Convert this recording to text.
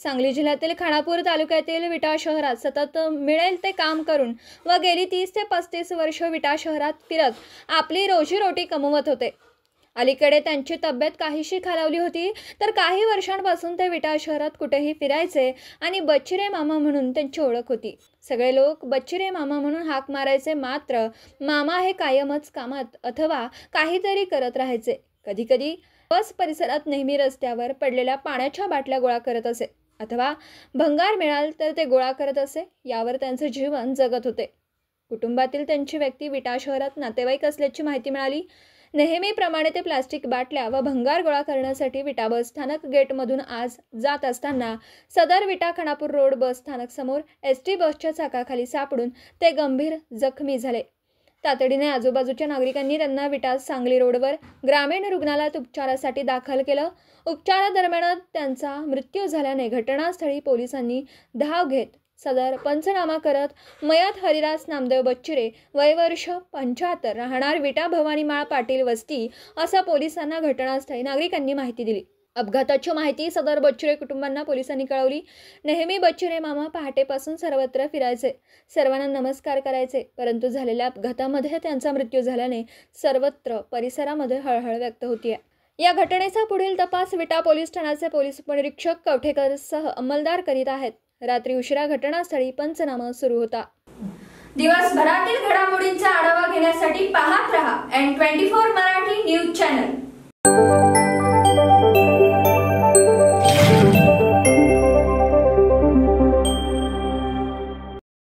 सांगली जिल्ह्यातील खानापूर तालुक्यातील विटा शहरात सतत मिळेल ते काम करून व गेली 30 ते 35 वर्ष विटा शहरात फिरत आपली रोजीरोटी कमवत होते। अलीकडे त्यांची तब्येत काहीशी खालावली होती, तर काही वर्षांपासून ते विटा शहरात कुठेही फिरायचे आणि बच्चीरे मामा म्हणून त्यांची ओळख होती। सगळे लोक बच्चीरे मामा म्हणून हाक मारायचे, मात्र मामा हे कायमच कामात अथवा काहीतरी करत राहायचे। कधीकधी बस परिसरात नेहमी रस्त्यावर पडलेल्या पाण्याच्या बाटल्या गोळा करत असे अथवा भंगार मिळाल तर ते गोळा करत असे। यावर त्यांचे जीवन जगत होते। कुटुंबातील त्यांची व्यक्ती विटा शहरात नातेवाईक असल्याची माहिती मिळाली। नेहमीप्रमाणे ते प्लास्टिक बाटल्या व भंगार गोळा करण्यासाठी विटा बस स्थानक गेटमधून आज जात असताना सदर विटा खानापूर रोड बस स्थानक समोर एसटी बसच्या चाकाखाली सापडून ते गंभीर जखमी झाले। तातडीने आजूबाजूच्या नागरिकांनी त्यांना विटा सांगली रोडवर ग्रामीण रुग्णालयात उपचारासाठी दाखल केलं। उपचारादरम्यान त्यांचा मृत्यू झाल्याने घटनास्थळी पोलिसांनी धाव घेत सदर पंचनामा करत मयत हरिदास नामदेव बच्चीरे वय वर्ष 75 राहणार विटा भवानीमाळ पाटील वस्ती असं पोलिसांना घटनास्थळी नागरिकांनी माहिती दिली। अपघाताची माहिती सदर बच्चीरे कुटुंबांना पोलिसांनी कळवली। नेहमी बच्चीरे मामा पहाटेपासून सर्वत्र फिरायचे, सर्वांना नमस्कार करायचे, परंतु झालेल्या अपघातामध्ये त्यांचा मृत्यू झाल्याने सर्वत्र परिसरामध्ये हळहळ व्यक्त होतीये। या घटनेचा पुढील तपास विटा पोलीस ठाण्याचे पोलीस उपनिरीक्षक कवठेकर सह अंमलदार करीत आहेत। रात्री उशिरा घटनास्थळी पंचनामा सुरू होता। दिवसभरातील घडामोडींचा आढावा घेण्यासाठी पाहत रहा N24 मराठी न्यूज चॅनल।